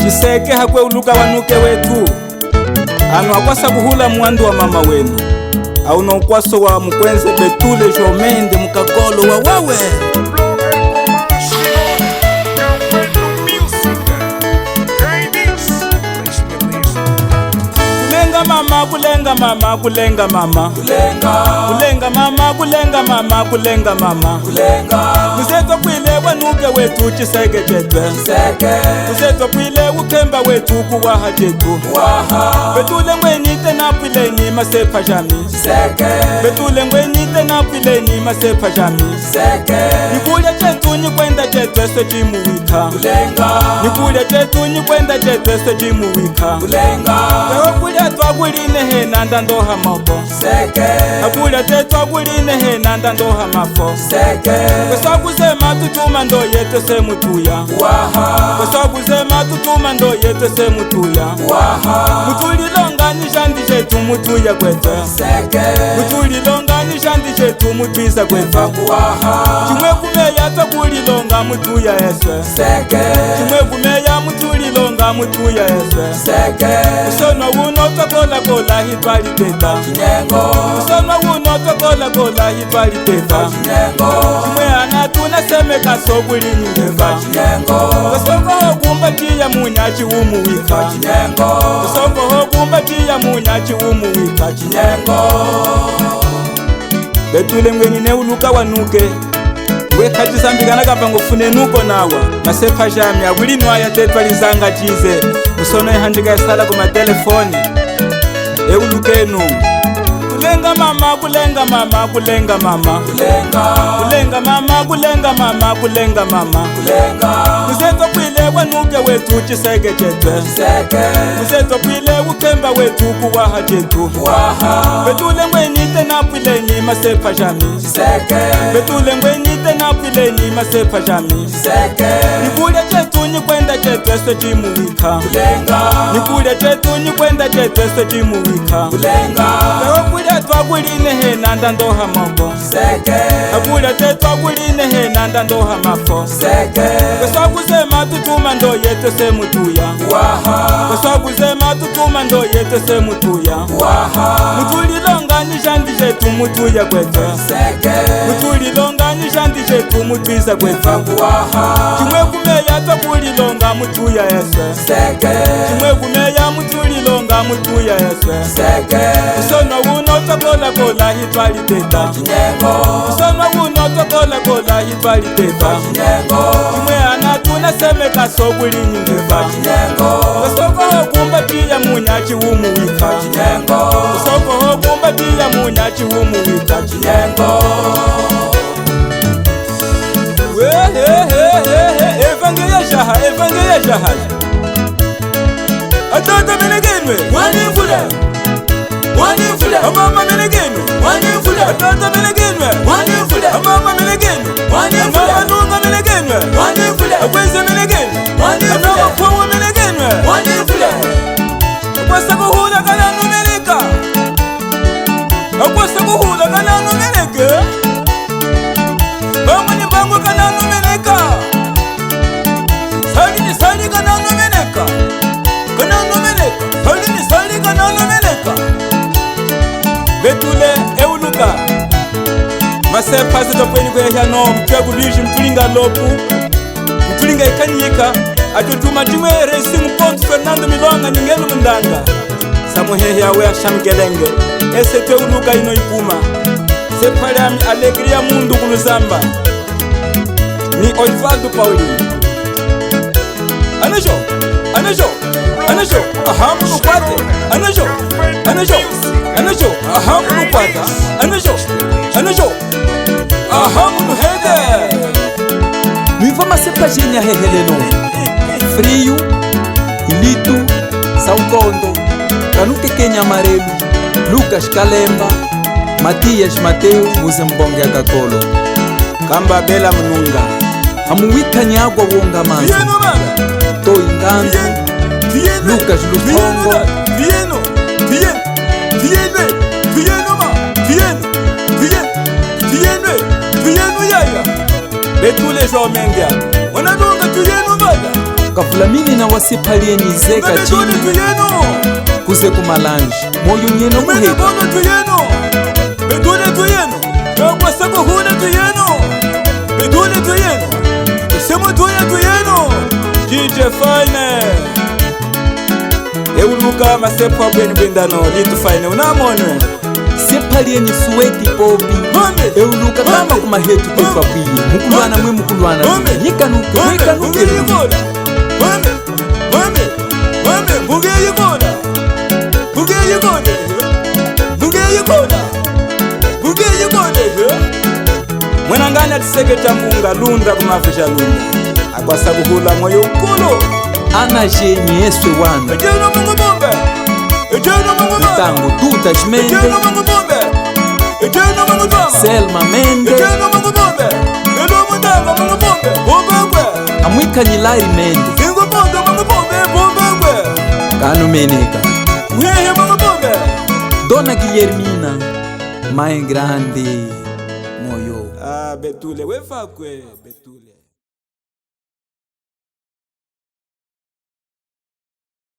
Chiseke hakwe uluka wanuke wetu anu akwasa kuhula mwandu wa mama wenu au na ukwaso wa mkwenze Betule Jomende mukakolo wa wawe kulenga mama kulenga mama kulenga mama kulenga mama kulenga mama kuzetwa kwile wanuke wetu chiseke tetwe kuzetwa kwile ukemba wetu kuwaha jetu Betule ngwenyite na kwileni masepa jami Betule ngwenyite na kwileni masepa jami Nikulya chetu nyikwenda chetwe se jimuwika Nikulya chetu nyikwenda chetwe se jimuwika Ewa kulya twaguline hena ndandoha moko Akulya te twaguline hena ndandoha mafo Kwesa kuzema tutuma ndo yete se mutuya Kwesa kuzema tutuma ndo yete se mutuya Mutulilonga nishandi jetu mutuya kwete Mutulilonga nishandi jetu mutuiza kwete Chimwe kumeya twakulilonga mutuya eswe Chimwe kumeya mutulilonga mutuya eswe Usonwa uno twakola kola hitwali teta Usonwa uno twakola kola hitwali teta Chimwe anatuna semeka sobuli nyingeva Usonwa hokumbatiya munyachi umuwika Usonwa hokumbatiya munyachi umuwika Betule ngwenyine uluka wanuke Wekajisambikana kapa ngofune nuko nawa Masepa jami awili nwaya tetwali zanga chize Usono handika esala kuma telefoni Eulukenu Kulenga mama kulenga mama kulenga mama Kulenga mama kulenga mama kulenga mama Kuzetwa kwile wanuke wetu chiseke chetwe Kuzetwa kwile ukemba wetu kuwaha jetu Betule ngwenyite na kwileni masepa jami Betule ngwenyite na kwileni masepa jami Nikulya chetu nyikwenda chetwe se jimuwika Nikulya chetu nyikwenda chetwe se jimuwika Ewa kulya twaguline hena ndandoha moko Akulya te twaguline hena ndandoha mafo Kwesa kuzema tutuma ndo yete se mutuya Kwesa kuzema tutuma ndo yete se mutuya Mutulilonga nishandi jetu mutuya kwete Mutulilonga nishandi jetu mutuiza kwete Chimwe kumeya twakulilonga mutuya eswe Chimwe kumeya mutulilonga mutuya eswe Usonwa uno twakola kola hitwali teta Usonwa uno twakola kola hitwali teta Chimwe anatuna semeka sobuli nyingeva Usoko hokumbatiya munyachi umuwika Usoko hokumbatiya munyachi umuwika Evangelia jaha Atata melegenwe Wanifule Amama melegenwe Wanifule Atata melegenwe Wanifule Amama melegenwe Wanifule Amama nunga melegenwe Wanifule Akweze melegenwe Wanifule Amama kwawa melegenwe Wanifule Akwasa kuhula kananu meleka Akwasa kuhula kananu meleke Bama ni bangu kananu meleka Sali kananu meleka Kananu meleka Sali kananu meleka Betule euluka Masepa zitopweni kweja no Mtuagu luji mtulinga lopu Mtulinga ikanyika Atutuma jimwe racing point Fernando Milonga nyingelu mndanga Samuhehe awe ashamgelenge Ese te uluka ino ipuma Sepale ami alegria mundu kuluzamba Ni Olivaldo Paulino Anajo ahamu nukwate Anajo ahamu nukwata Anajo ahamu nuhede Nuiva masepa genia heheleno Frio, Ilito, São Condo Kanuke Kenya Amarelo Lucas Kalemba Matias Mateo Muzembonge Akakolo Kamba Bela Mnunga Hamuwika nyagwa wonga manzo Toi Ngandu Lucas Lutongo Betule Jomenge Wanadunga tuyenu bada. Kafulamini na wasipalieni zeka chini kuze kumalanji moyo nyeno muheta Bedule tuyenu Mwasako hune tuyenu Bedule tuyenu Isemu tuye tuyenu DJ Fine Euluka masepo bweni bwendano Litu Fine unamonwe sepalieni suweti popi euluka kama kumahetu pepa pili mukulwana mwe mukulwana nyikanuke mwikanuke Mwenangani atiseketa munga lunda kumafisha lunda Akwasa kuhula moyo ukulu ana jenye eswe wana Ejeno mungu bombe Ejeno mungu bombe Tango tuta jmende Ejeno mungu bombe Ejeno mungu bombe Selma Mende Ejeno mungu bombe Elo mundanga mungu bombe Bombangwe Amwika nyilari Mende Ingo bombe mungu bombe Bombangwe Kanu meneka Mwehe mungu bombe Dona Guillermina Mae grande moyo Betule wefakwe Betule